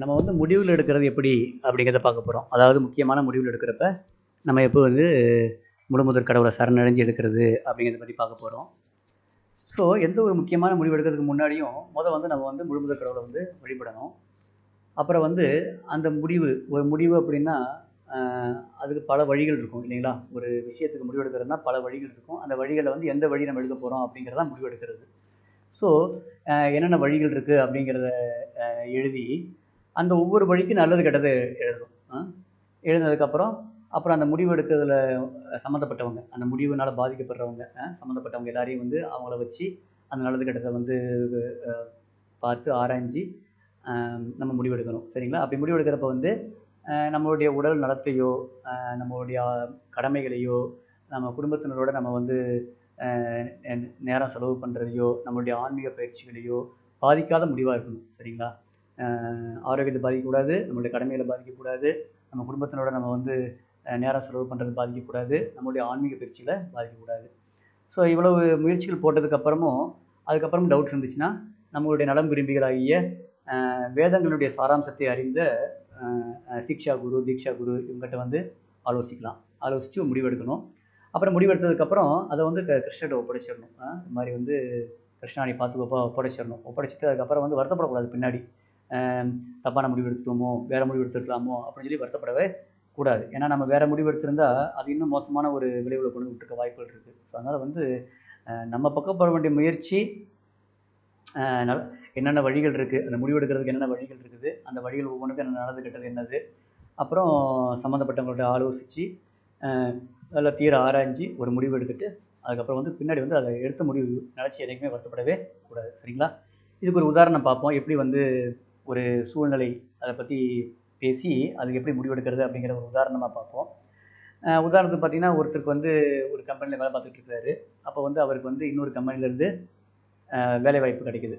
நம்ம வந்து முடிவுகள் எடுக்கிறது எப்படி அப்படிங்கிறத பார்க்க போகிறோம். அதாவது முக்கியமான முடிவுகள் எடுக்கிறப்ப நம்ம எப்போ வந்து முழுமுதற் கடவுளை சரணடைஞ்சு எடுக்கிறது அப்படிங்கிறத பற்றி பார்க்க போகிறோம். ஸோ எந்த ஒரு முக்கியமான முடிவு எடுக்கிறதுக்கு முன்னாடியும் வந்து நம்ம வந்து முழுமுதற் கடவுளை வந்து வழிபடணும். அப்புறம் வந்து அந்த ஒரு முடிவு அப்படின்னா அதுக்கு பல வழிகள் இருக்கும் இல்லைங்களா? ஒரு விஷயத்துக்கு முடிவு எடுக்கிறதுனா பல வழிகள் இருக்கும். அந்த வழிகளில் வந்து எந்த வழி நம்ம எடுக்க போகிறோம் அப்படிங்கிறதான் முடிவு எடுக்கிறது. ஸோ என்னென்ன வழிகள் இருக்குது அப்படிங்கிறத எழுதி அந்த ஒவ்வொரு வழிக்கும் நல்லது கெட்டது எழுதணும். எழுதினதுக்கப்புறம் அப்புறம் அந்த முடிவு எடுக்கிறதுல சம்மந்தப்பட்டவங்க, அந்த முடிவுனால பாதிக்கப்படுறவங்க, சம்மந்தப்பட்டவங்க எல்லாரையும் வந்து அவங்கள வச்சு அந்த நல்லது கெட்டதை வந்து பார்த்து ஆராய்ஞ்சு நம்ம முடிவெடுக்கணும். சரிங்களா? அப்படி முடிவெடுக்கிறப்ப வந்து நம்மளுடைய உடல் நலத்தையோ, நம்மளுடைய கடமைகளையோ, நம்ம குடும்பத்தினரோட நம்ம வந்து நேரம் செலவு பண்ணுறதையோ, நம்மளுடைய ஆன்மீக பயிற்சிகளையோ பாதிக்காத முடிவாக இருக்கணும். சரிங்களா? ஆரோக்கியத்தை பாதிக்கக்கூடாது, நம்மளுடைய கடமைகளை பாதிக்கக்கூடாது, நம்ம குடும்பத்தினோட நம்ம வந்து நேரம் செலவு பண்ணுறது பாதிக்கக்கூடாது, நம்மளுடைய ஆன்மீக பயிற்சிகளை பாதிக்கக்கூடாது. ஸோ இவ்வளவு முயற்சிகள் போட்டதுக்கப்புறமும் அதுக்கப்புறம் டவுட்ஸ் இருந்துச்சுன்னா நம்மளுடைய நலம் விரும்பிகளாகிய வேதங்களுடைய சாராம்சத்தை அறிந்த சிக்ஷா குரு, தீக்ஷா குரு இவங்ககிட்ட வந்து ஆலோசித்து முடிவெடுக்கணும். அப்புறம் முடிவெடுத்ததுக்கப்புறம் அதை வந்து கிருஷ்ணர்கிட்ட ஒப்படைச்சிடணும். இந்த மாதிரி வந்து கிருஷ்ணா நீ பார்த்துக்கோப்பா ஒப்படைச்சிட்டு அதுக்கப்புறம் வந்து வருத்தப்படக்கூடாது. பின்னாடி தப்பான முடிவு எடுத்துட்டோமோ, வேறு முடிவு எடுத்துருக்கலாமோ அப்படின்னு சொல்லி வருத்தப்படவே கூடாது. ஏன்னா நம்ம வேறு முடிவு எடுத்திருந்தா அது இன்னும் மோசமான ஒரு விளைவில் கொண்டு விட்டுருக்க வாய்ப்புகள் இருக்குது. ஸோ அதனால் வந்து நம்ம பக்கம் போட வேண்டிய முயற்சி என்னென்ன வழிகள் இருக்குது, அந்த முடிவு எடுக்கிறதுக்கு என்னென்ன வழிகள் இருக்குது, அந்த வழிகள் ஒவ்வொன்றுக்கும் என்ன நல்லது கெட்டது என்னது, அப்புறம் சம்மந்தப்பட்டவங்கள்ட்ட ஆலோசித்து நல்லா தீர ஆராய்ஞ்சு ஒரு முடிவு எடுத்துட்டு அதுக்கப்புறம் வந்து பின்னாடி வந்து அதை எடுத்த முடிவு நினச்சி என்றைக்குமே வருத்தப்படவே கூடாது. சரிங்களா? இதுக்கு ஒரு உதாரணம் பார்ப்போம். எப்படி வந்து ஒரு சூழ்நிலை அதை பற்றி பேசி அதுக்கு எப்படி முடிவெடுக்கிறது அப்படிங்கிற ஒரு உதாரணமாக பார்ப்போம். உதாரணத்துக்கு பார்த்தீங்கன்னா ஒருத்தருக்கு வந்து ஒரு கம்பெனியில் வேலை பார்த்துட்டு இருக்காரு. அப்போ வந்து அவருக்கு வந்து இன்னொரு கம்பெனிலேருந்து வேலைவாய்ப்பு கிடைக்குது.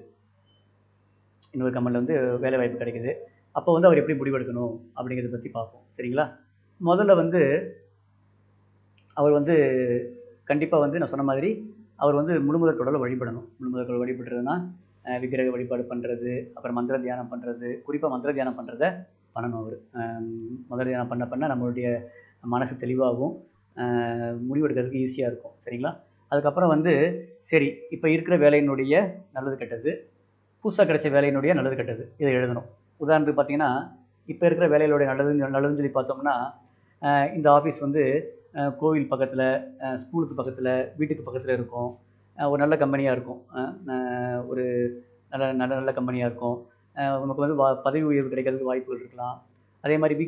அப்போ வந்து அவர் எப்படி முடிவெடுக்கணும் அப்படிங்கிறத பற்றி பார்ப்போம். சரிங்களா? முதல்ல வந்து அவர் வந்து கண்டிப்பாக வந்து நான் சொன்ன மாதிரி அவர் வந்து முழுமுதற் கடவுளை வழிபடணும். முழுமுதற் கடவுளை வழிபடுறதுன்னா விக்கிரக வழிபாடு பண்ணுறது, அப்புறம் மந்திர தியானம் பண்ணுறது, குறிப்பாக மந்திர தியானம் பண்ணுறத பண்ணணும். அவர் மந்திர தியானம் பண்ண நம்மளுடைய மனசு தெளிவாகவும் முடிவெடுக்கிறதுக்கு ஈஸியாக இருக்கும். சரிங்களா? அதுக்கப்புறம் வந்து சரி இப்போ இருக்கிற வேலையினுடைய நல்லது கெட்டது, புதுசாக கிடைச்ச வேலையினுடைய நல்லது கெட்டது இதை எழுதணும். உதாரணத்துக்கு பார்த்தீங்கன்னா இப்போ இருக்கிற வேலையினுடைய நல்லதுன்னு சொல்லி பார்த்தோம்னா இந்த ஆஃபீஸ் வந்து கோவில் பக்கத்தில், ஸ்கூலுக்கு பக்கத்தில், வீட்டுக்கு பக்கத்தில் இருக்கும். ஒரு நல்ல கம்பெனியாக இருக்கும். ஒரு நல்ல கம்பெனியாக இருக்கும். நமக்கு வந்து பதவி உயர்வு கிடைக்கிறதுக்கு வாய்ப்புகள் இருக்கலாம். அதே மாதிரி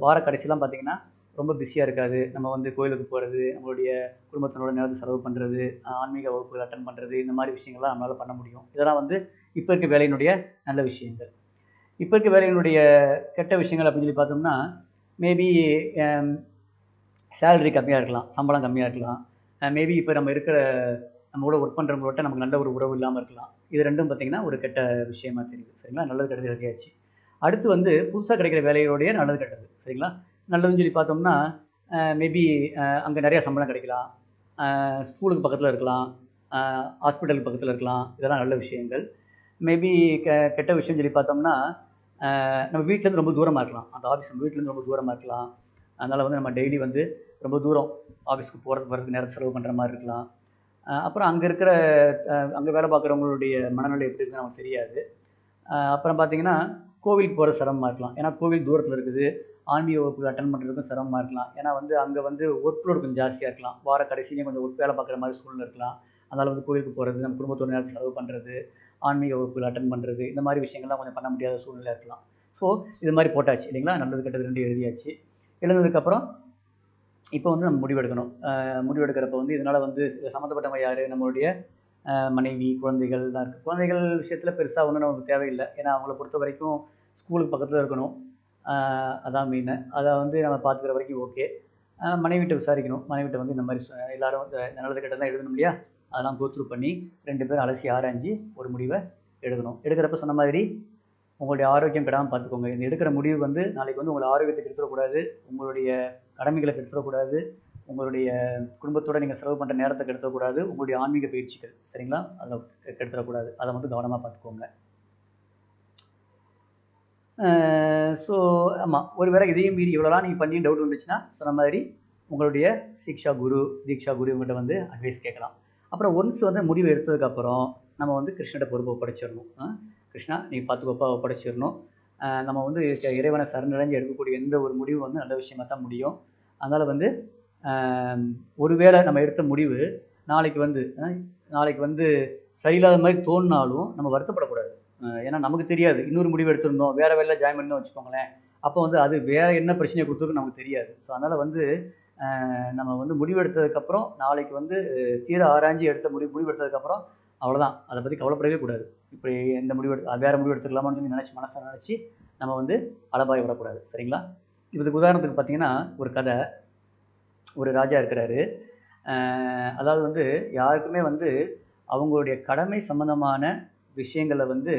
வார கடைசிலாம் பார்த்திங்கன்னா ரொம்ப பிஸியாக இருக்காது. நம்ம வந்து கோயிலுக்கு போகிறது, நம்மளுடைய குடும்பத்தினோட நேரத்தை செலவு பண்ணுறது, ஆன்மீக வகுப்புகள் அட்டன் பண்ணுறது, இந்த மாதிரி விஷயங்கள்லாம் நம்மளால் பண்ண முடியும். இதெல்லாம் வந்து இப்போ இருக்க வேலையினுடைய நல்ல விஷயங்கள். இப்போ இருக்க வேலையினுடைய கெட்ட விஷயங்கள் அப்படின்னு சொல்லி பார்த்தோம்னா மேபி சேலரி கம்மியாக இருக்கலாம், சம்பளம் கம்மியாக இருக்கலாம். மேபி இப்போ நம்ம கூட ஒர்க் பண்ணுறவங்களோட நமக்கு நல்ல ஒரு உறவு இல்லாமல் இருக்கலாம். இது ரெண்டும் பார்த்திங்கன்னா ஒரு கெட்ட விஷயமா தெரியுது. சரிங்களா? நல்லது கெட்டது எழுதியாச்சு. அடுத்து வந்து புதுசாக கிடைக்கிற வேலையோடைய நல்லது கெட்டது. சரிங்களா? நல்லதுன்னு சொல்லி பார்த்தோம்னா மேபி அங்கே நிறையா சம்பளம் கிடைக்கலாம், ஸ்கூலுக்கு பக்கத்தில் இருக்கலாம், ஹாஸ்பிட்டலுக்கு பக்கத்தில் இருக்கலாம். இதெல்லாம் நல்ல விஷயங்கள். மேபி கெட்ட விஷயம் சொல்லி பார்த்தோம்னா நம்ம வீட்டிலேருந்து ரொம்ப தூரமாக இருக்கலாம். அந்த ஆஃபீஸ் நம்ம வீட்டிலேருந்து ரொம்ப தூரமாக இருக்கலாம். அதனால் வந்து நம்ம டெய்லி வந்து ரொம்ப தூரம் ஆஃபீஸ்க்கு வரதுக்கு நேரம் செலவு பண்ணுற மாதிரி இருக்கலாம். அப்புறம் அங்கே வேலை பார்க்குறவங்களுடைய மனநிலை எப்படி இருக்குன்னு நமக்கு தெரியாது. அப்புறம் பார்த்திங்கன்னா கோவிலுக்கு போகிற சிரமமாக இருக்கலாம். ஏன்னா கோவில் தூரத்தில் இருக்குது, ஆன்மீக வகுப்புகள் அட்டன் பண்ணுறதுக்கும் சிரமமாக இருக்கலாம். ஏன்னா வந்து அங்கே வந்து ஒர்க் லோடு கொஞ்சம் ஜாஸ்தியாக இருக்கலாம். வார கடைசிலையும் கொஞ்சம் வேலை பார்க்குற மாதிரி சூழ்நிலை இருக்கலாம். அதனால் வந்து கோவிலுக்கு போகிறது, நம்ம குடும்பத்தோட நேரத்தை செலவு பண்ணுறது, ஆன்மீக வகுப்புகள் அட்டன் பண்ணுறது, இந்த மாதிரி விஷயங்கள்லாம் கொஞ்சம் பண்ண முடியாத சூழ்நிலை இருக்கலாம். ஸோ இது மாதிரி போட்டாச்சு இல்லைங்களா? நல்லது கெட்டது ரெண்டு எழுதியாச்சு. எழுந்ததுக்கப்புறம் இப்போ வந்து நம்ம முடிவெடுக்கிறப்ப வந்து இதனால் வந்து சம்மந்தப்பட்டவங்க யார், நம்மளுடைய மனைவி, குழந்தைகள்லாம் இருக்குது. குழந்தைகள் விஷயத்தில் பெருசாக ஒன்றும் நமக்கு தேவையில்லை. ஏன்னா அவங்கள பொறுத்த வரைக்கும் ஸ்கூலுக்கு பக்கத்தில் இருக்கணும், அதான் மெயின். அதை வந்து நம்ம பார்த்துக்கிற வரைக்கும் ஓகே. மனைவிட்ட விசாரிக்கணும். மனைவிட்ட வந்து இந்த மாதிரி எல்லோரும் நல்லது கெட்டது தான் எழுதணும் இல்லையா? அதெல்லாம் கோத்ரூ பண்ணி 2 பேரும் அலசி ஆராய்ஞ்சு ஒரு முடிவை எழுதணும். எடுக்கிறப்ப சொன்ன மாதிரி உங்களுடைய ஆரோக்கியம் கெடாமல் பார்த்துக்கோங்க. இந்த எடுக்கிற முடிவு வந்து நாளைக்கு வந்து உங்களை ஆரோக்கியத்தை கெடுத்துடக்கூடாது, உங்களுடைய கடமைகளை கெடுத்துடக்கூடாது, உங்களுடைய குடும்பத்தோடு நீங்கள் செலவு பண்ணுற நேரத்தை கெடுத்துடக்கூடாது, உங்களுடைய ஆன்மீக பயிற்சிகள் சரிங்களா அதை கெடுத்துடக்கூடாது. அதை வந்து கவனமாக பார்த்துக்கோங்க. ஆமாம், ஒருவேளை இதையும் மீறி இவ்வளோலாம் நீங்கள் பண்ணி டவுட் வந்துச்சுன்னா சொன்ன மாதிரி உங்களுடைய தீக்ஷா குரு இவங்ககிட்ட வந்து அட்வைஸ் கேட்கலாம். அப்புறம் ஒன்ஸ் வந்து முடிவு எடுத்ததுக்கப்புறம் நம்ம வந்து கிருஷ்ணகிட்ட பொறுப்பை ஒப்படைச்சிடணும். கிருஷ்ணா நீ பார்த்துக்கோப்பா ஒப்படைச்சிடணும். நம்ம வந்து இறைவனை சரணடைஞ்சு எடுக்கக்கூடிய எந்த ஒரு முடிவும் வந்து நல்ல விஷயமா தான் முடியும். அதனால் வந்து ஒருவேளை நம்ம எடுத்த முடிவு நாளைக்கு வந்து சரியில்லாத மாதிரி தோணினாலும் நம்ம வருத்தப்படக்கூடாது. ஏன்னா நமக்கு தெரியாது, இன்னொரு முடிவு எடுத்திருந்தோம், வேற வேலையில் ஜாயின் பண்ணி வச்சுக்கோங்களேன், அப்போ வந்து அது வேற என்ன பிரச்சனையை கொடுத்துருக்கு நமக்கு தெரியாது. ஸோ அதனால் வந்து நம்ம வந்து முடிவு எடுத்ததுக்கப்புறம் நாளைக்கு வந்து தீர ஆராய்ச்சி எடுத்த முடிவு எடுத்ததுக்கப்புறம் அவ்வளோதான், அதை பற்றி கவலைப்படவே கூடாது. இப்படி எந்த முடிவு வேற முடிவு எடுத்துக்கலாமான்னு சொல்லி மனசை நினச்சி நம்ம வந்து அலபாய விடக்கூடாது. சரிங்களா? இதுக்கு உதாரணத்துக்கு பார்த்தீங்கன்னா, ஒரு கதை. ஒரு ராஜா இருக்கிறாரு. அதாவது வந்து யாருக்குமே வந்து அவங்களுடைய கடமை சம்பந்தமான விஷயங்களை வந்து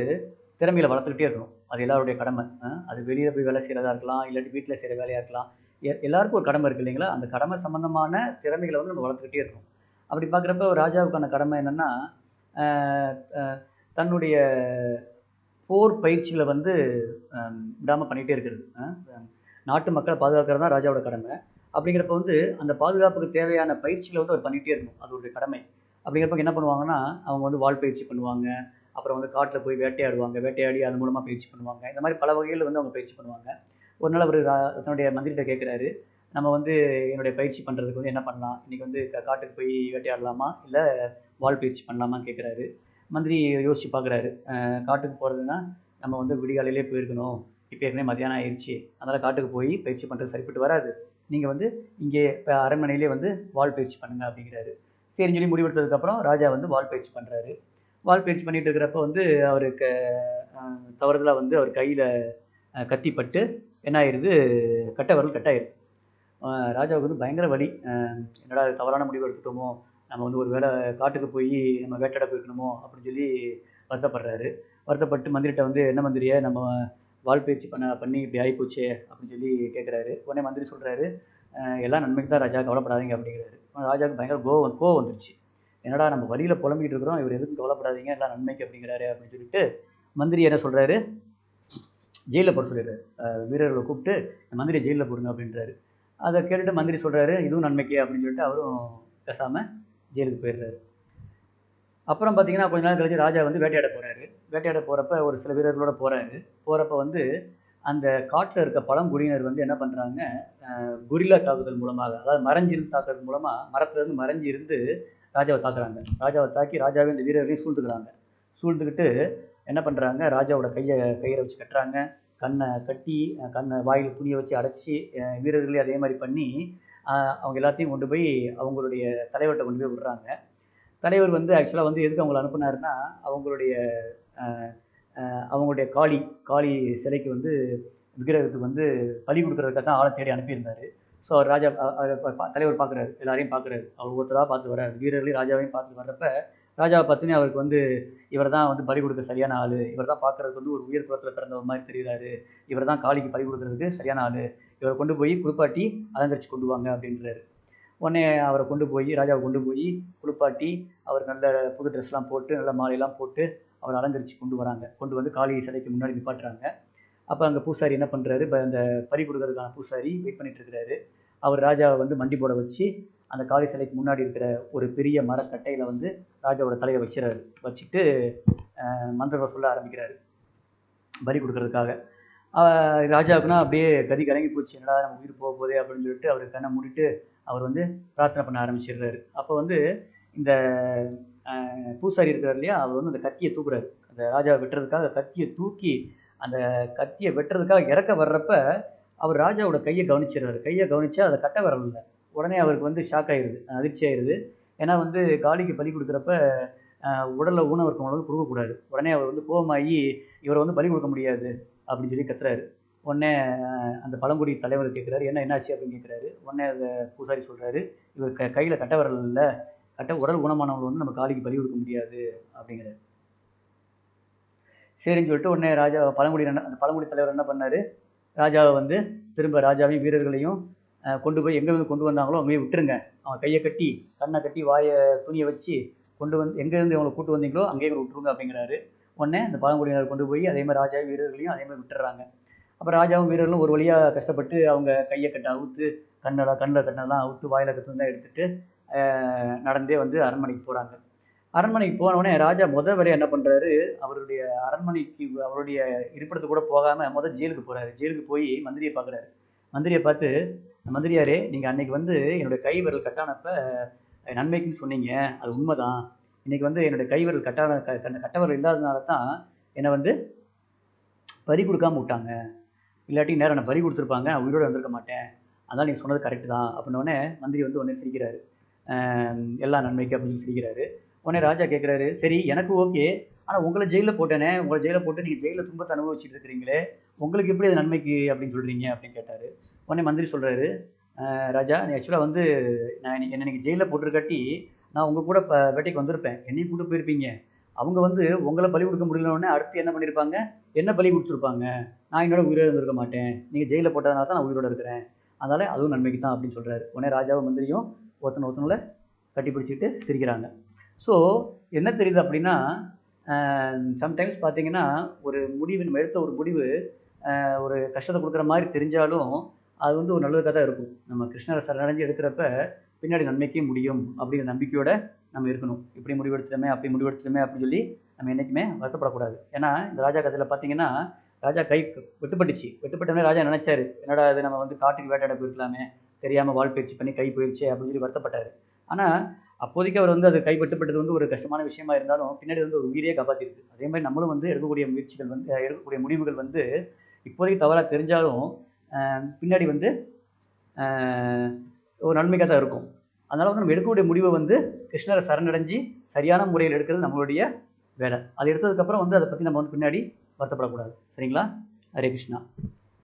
திறமையில வளர்த்துக்கிட்டே இருக்கணும். அது எல்லாருடைய கடமை. அது வெளியே போய் வேலை செய்கிறதா இருக்கலாம், இல்லாட்டி வீட்டில் செய்கிற வேலையாக இருக்கலாம். எல்லாருக்கும் ஒரு கடமை இருக்குது இல்லைங்களா? அந்த கடமை சம்பந்தமான திறமைகளை வந்து நம்ம வளர்த்துக்கிட்டே இருக்கணும். அப்படி பார்க்குறப்ப ஒரு ராஜாவுக்கான கடமை என்னென்னா, தன்னுடைய போர் பயிற்சிகளை வந்து விடாமல் பண்ணிகிட்டே இருக்கிறது. நாட்டு மக்களை பாதுகாக்கிறது தான் ராஜாவோட கடமை. அப்படிங்கிறப்ப வந்து அந்த பாதுகாப்புக்கு தேவையான பயிற்சிகளை வந்து அவர் பண்ணிகிட்டே இருக்கணும். அது ஒரு கடமை. அப்படிங்கிறப்ப என்ன பண்ணுவாங்கன்னா, அவங்க வந்து வால் பயிற்சி பண்ணுவாங்க, அப்புறம் வந்து காட்டில் போய் வேட்டையாடுவாங்க, வேட்டையாடி அது மூலமாக பயிற்சி பண்ணுவாங்க. இந்த மாதிரி பல வகையில் வந்து அவங்க பயிற்சி பண்ணுவாங்க. ஒரு நாள் அவர் தன்னுடைய மந்திரிகிட்ட கேட்குறாரு, நம்ம வந்து என்னுடைய பயிற்சி பண்ணுறதுக்கு வந்து என்ன பண்ணலாம், இன்றைக்கி வந்து காட்டுக்கு போய் வேட்டையாடலாமா இல்லை வால் பயிற்சி பண்ணலாமான்னு கேட்குறாரு. மந்திரி யோசித்து பார்க்குறாரு. காட்டுக்கு போகிறதுனா நம்ம வந்து விடிகாலையிலே போயிருக்கணும், இப்போ ஏற்கனவே மத்தியானம் ஆயிடுச்சு, அதனால் காட்டுக்கு போய் பயிற்சி பண்ணுறது சரிப்பட்டு வராது, நீங்கள் வந்து இங்கே இப்போ அரண்மனையிலே வந்து வால் பயிற்சி பண்ணுங்க அப்படிங்கிறாரு. சரின்னு சொல்லி முடிவெடுத்ததுக்கப்புறம் ராஜா வந்து வால் பயிற்சி பண்ணுறாரு. வால் பயிற்சி பண்ணிட்டு இருக்கிறப்ப வந்து அவருக்கு தவறுதலாக வந்து அவர் கையில் கத்திப்பட்டு என்ன ஆயிடுது, கட்டை விரல் கட்டாயிருது. ராஜாவுக்கு வந்து பயங்கர வலி. என்னடா தவறான முடிவு எடுத்துட்டோமோ, நம்ம வந்து ஒரு வேளை காட்டுக்கு போய் நம்ம வேட்டையாட போயிருக்கணுமோ அப்படின்னு சொல்லி வருத்தப்படுறாரு. வருத்தப்பட்டு மந்திரிகிட்ட வந்து, என்ன மந்திரியை நம்ம வால் பயிற்சி பண்ணி இப்படி ஆகிப்போச்சே அப்படின்னு சொல்லி கேட்குறாரு. உடனே மந்திரி சொல்கிறாரு, எல்லாம் நன்மைக்கு தான் ராஜா, கவலைப்படாதீங்க அப்படிங்கிறாரு. ராஜாவுக்கு பயங்கர கோவம் வந்துருச்சு. என்னடா நம்ம வழியில் புலம்பிக்கிட்டு இருக்கிறோம், இவர் எதுக்கும் கவலைப்படாதீங்க, எல்லாம் நன்மைக்கு அப்படிங்கிறாரு அப்படின்னு சொல்லிட்டு மந்திரி என்ன சொல்கிறாரு, ஜெயிலில் போட சொல்லிடுறாரு. வீரர்களை கூப்பிட்டு மந்திரி ஜெயிலில் போடுங்க அப்படின்றாரு. அதை கேட்டுட்டு மந்திரி சொல்கிறாரு, இதுவும் நன்மைக்கு அப்படின்னு சொல்லிட்டு அவரும் பேசாமல் ஜெயிலுக்கு போயிடுறாரு. அப்புறம் பார்த்தீங்கன்னா கொஞ்ச நாள் கழிச்சு ராஜா வந்து வேட்டையாட போகிறாரு. வேட்டையாட போகிறப்ப ஒரு சில வீரர்களோட போகிறப்ப வந்து அந்த காட்டில் இருக்க பழங்குடியினர் வந்து என்ன பண்ணுறாங்க, குரில்லா தாக்குதல் மூலமாக, அதாவது மறைஞ்சிருந்து தாக்குதல் மூலமாக மரத்துலேருந்து மறைஞ்சி இருந்து ராஜாவை தாக்குறாங்க. ராஜாவை தாக்கி ராஜாவே இந்த வீரர்களையும் சூழ்ந்துக்கிறாங்க. சூழ்ந்துக்கிட்டு என்ன பண்ணுறாங்க, ராஜாவோட கையில் வச்சு கட்டுறாங்க, கண்ணை வாயில் துணியை வச்சு அடைச்சி, வீரர்களே அதே மாதிரி பண்ணி அவங்க எல்லாத்தையும் கொண்டு போய் அவங்களுடைய தலைவர்கிட்ட கொண்டு போய் விடுறாங்க. தலைவர் வந்து ஆக்சுவலாக வந்து எதுக்கு அவங்களை அனுப்புனாருன்னா, அவங்களுடைய காளி சிலைக்கு வந்து விக்கிரகத்துக்கு வந்து பலி கொடுக்குறதுக்காக தான் ஆளை தேடி அனுப்பியிருந்தார். ஸோ அவர் தலைவர் பார்க்குறாரு, எல்லாரையும் பார்க்குறாரு, அவர் ஒருத்தராக பார்த்து வர்றாரு, வீரர்களையும் ராஜாவையும் பார்த்து வர்றப்ப ராஜாவை பார்த்துனே அவருக்கு வந்து இவர் தான் வந்து பலி கொடுக்க சரியான ஆள், இவர் தான் பார்க்குறதுக்கு வந்து ஒரு உயர் குலத்தில் பிறந்தவர் மாதிரி தெரிகிறாரு, இவர் தான் காளிக்கு பலி கொடுக்குறதுக்கு சரியான ஆள், இவரை கொண்டு போய் குளிப்பாட்டி அலங்கரித்து கொண்டு வாங்க அப்படின்றாரு. உடனே அவரை ராஜாவை கொண்டு போய் குளிப்பாட்டி அவர் நல்ல புது ட்ரெஸ்லாம் போட்டு நல்ல மாலையெல்லாம் போட்டு அவர் அலங்கரித்து கொண்டு வந்து காளி சிலைக்கு முன்னாடி நிப்பாட்டுறாங்க. அப்போ அங்கே பூசாரி என்ன பண்ணுறாரு, அந்த பறி கொடுக்கறதுக்கான பூசாரி வெயிட் பண்ணிட்டு இருக்கிறாரு. அவர் ராஜாவை வந்து மண்டி போட வச்சு அந்த காளி சிலைக்கு முன்னாடி இருக்கிற ஒரு பெரிய மரக்கட்டையில் வந்து ராஜாவோட தலையை வச்சுட்டு மந்திரத்தை சொல்ல ஆரம்பிக்கிறாரு பலி கொடுக்கறதுக்காக. ராஜாவுக்குன்னா அப்படியே கதி கலங்கி போச்சு, என்னடா நம்ம உயிர் போக போதே அப்படின்னு சொல்லிட்டு அவர் கண்ணை மூடிட்டு அவர் வந்து பிரார்த்தனை பண்ண ஆரம்பிச்சிடுறாரு. அப்போ வந்து இந்த பூசாரி இருக்கிறார் இல்லையா, அவர் வந்து அந்த கத்தியை தூக்குறாரு. அந்த ராஜாவை வெட்டுறதுக்காக கத்தியை தூக்கி அந்த கத்தியை வெட்டுறதுக்காக இறக்க வர்றப்ப அவர் ராஜாவோட கையை கவனிச்சா அதை கட்ட வரல. உடனே அவருக்கு வந்து ஷாக் ஆயிடுது, அதிர்ச்சி ஆயிடுது. ஏன்னா வந்து காளிக்கு பலி கொடுக்குறப்ப உடலில் ஊனவர்க்கம் அளவு கொடுக்கக்கூடாது. உடனே அவர் வந்து கோபமாகி இவரை வந்து பலி கொடுக்க முடியாது அப்படின்னு சொல்லி கத்துறாரு. உடனே அந்த பழங்குடி தலைவர் கேட்குறாரு, என்னாச்சு அப்படின்னு கேட்குறாரு. உடனே அந்த பூசாரி சொல்கிறாரு, இவர் கையில் கட்ட வரல இல்லை, உடல் ஊனமானவங்க வந்து நம்ம காளிக்கு பலி கொடுக்க முடியாது அப்படிங்கிறாரு. சரின்னு சொல்லிட்டு உடனே அந்த பழங்குடி தலைவர் என்ன பண்ணார், ராஜாவை வந்து திரும்ப ராஜாவையும் வீரர்களையும் கொண்டு போய் எங்கேருந்து கொண்டு வந்தாங்களோ அங்கேயே விட்டுருங்க, அவன் கையை கட்டி கண்ணை கட்டி வாயை துணியை வச்சு கொண்டு வந்து எங்கேருந்து அவங்களை கூட்டு வந்தீங்களோ அங்கேயே விட்டுருங்க அப்படிங்கிறாரு. உடனே அந்த பழங்குடியினர் கொண்டு போய் அதே மாதிரி ராஜா வீரர்களையும் அதே மாதிரி விட்டுறாங்க. அப்போ ராஜாவும் வீரர்களும் ஒரு வழியாக கஷ்டப்பட்டு அவங்க கையை கட்ட அவுத்து கண்ணில் கண்ணெல்லாம் அவுத்து வாயில் கட்டுலாம் எடுத்துட்டு நடந்தே வந்து அரண்மனைக்கு போகிறாங்க. அரண்மனைக்கு போனவுடனே ராஜா வேலையை என்ன பண்ணுறாரு, அவருடைய அரண்மனைக்கு அவருடைய இருப்பிடத்துக்கு கூட போகாமல் ஜெயிலுக்கு போகிறாரு. ஜெயிலுக்கு போய் மந்திரியை பார்க்குறாரு. மந்திரியை பார்த்து, மந்திரியாரே, நீங்கள் அன்னைக்கு வந்து என்னுடைய கை விரல் கட்டானப்ப நன்மைக்குன்னு சொன்னீங்க, அது உண்மைதான். இன்னைக்கு வந்து என்னுடைய கை விரல் கட்டவிரல் இல்லாததுனால தான் என்னை வந்து பறி கொடுக்காம விட்டாங்க. இல்லாட்டி நேரம் என்னை பறி கொடுத்துருப்பாங்க, நான் உயிரோடு வந்திருக்க மாட்டேன். அதனால் நீங்கள் சொன்னது கரெக்டு தான் அப்படின்னோடனே மந்திரி வந்து உடனே சிரிக்கிறாரு. எல்லா நன்மைக்கு அப்படின்னு சிரிக்கிறாரு. உடனே ராஜா கேட்குறாரு, சரி எனக்கு ஓகே, ஆனால் உங்களை ஜெயிலில் போட்டேனே, உங்களை ஜெயிலில் போட்டு நீங்கள் ஜெயிலில் துன்பத்தை அனுபவிச்சுட்டு இருக்கிறீங்களே, உங்களுக்கு எப்படி அது நன்மைக்கு அப்படின்னு சொல்கிறீங்க அப்படின்னு கேட்டார். உடனே மந்திரி சொல்கிறாரு, ராஜா, நீ ஆக்சுவலாக வந்து என்னை நீங்கள் ஜெயிலில் போட்டிருக்காட்டி நான் உங்கள் கூட வேட்டைக்கு வந்திருப்பேன், என்னையும் கூட்டு போயிருப்பீங்க. அவங்க வந்து உங்களை பலி கொடுக்க முடியலன்னொடனே அடுத்து என்ன பண்ணியிருப்பாங்க, என்ன பலி கொடுத்துருப்பாங்க. நான் என்னோட உயிரோடு இருந்திருக்க மாட்டேன், நீங்கள் ஜெயிலில் போட்டதுனால தான் நான் உயிரோடு இருக்கிறேன், அதனால் அதுவும் நன்மைக்கு தான் அப்படின்னு சொல்கிறாரு. உடனே ராஜாவும் மந்திரியும் ஒருத்தனை கட்டி பிடிச்சிட்டு சிரிக்கிறாங்க. ஸோ என்ன தெரியுது அப்படின்னா, சம்டைம்ஸ் பார்த்தீங்கன்னா ஒரு முடிவு, நம்ம எடுத்த ஒரு முடிவு ஒரு கஷ்டத்தை கொடுக்குற மாதிரி தெரிஞ்சாலும் அது வந்து ஒரு நல்லதுக்காக தான் இருக்கும். நம்ம கிருஷ்ணரை சரணடைஞ்சு எடுக்கிறப்ப பின்னாடி நன்மைக்கே முடியும் அப்படிங்கிற நம்பிக்கையோட நம்ம இருக்கணும். இப்படி முடிவெடுத்துட்டோமே, அப்படி முடிவெடுத்துட்டோமே அப்படின்னு சொல்லி நம்ம என்றைக்குமே வருத்தப்படக்கூடாது. ஏன்னா இந்த ராஜா கதையில் பார்த்தீங்கன்னா, ராஜா கை வெட்டுப்பட்டோடனே ராஜா நினைச்சாரு, என்னடா இது, நம்ம வந்து காட்டுக்கு வேட்டையாட போயிருக்கலாமே, தெரியாமல் வால் பயிற்சி பண்ணி கை போயிடுச்சு அப்படின்னு சொல்லி வருத்தப்பட்டார். ஆனால் அப்போதைக்கு அவர் வந்து அது கைப்பற்றப்பட்டது வந்து ஒரு கஷ்டமான விஷயமா இருந்தாலும் பின்னாடி வந்து ஒரு உயிரையே காப்பாற்றிருக்கு. அதே மாதிரி நம்மளும் வந்து எடுக்கக்கூடிய முடிவுகள் வந்து இப்போதைக்கு தவறாக தெரிஞ்சாலும் பின்னாடி வந்து ஒரு நன்மைக்காக தான் இருக்கும். அதனால வந்து நம்ம எடுக்கக்கூடிய முடிவை வந்து கிருஷ்ணரை சரணடைஞ்சு சரியான முறையில் எடுக்கிறது நம்மளுடைய வேலை. அது எடுத்ததுக்கப்புறம் வந்து அதை பற்றி நம்ம வந்து பின்னாடி வருத்தப்படக்கூடாது. சரிங்களா? ஹரே கிருஷ்ணா.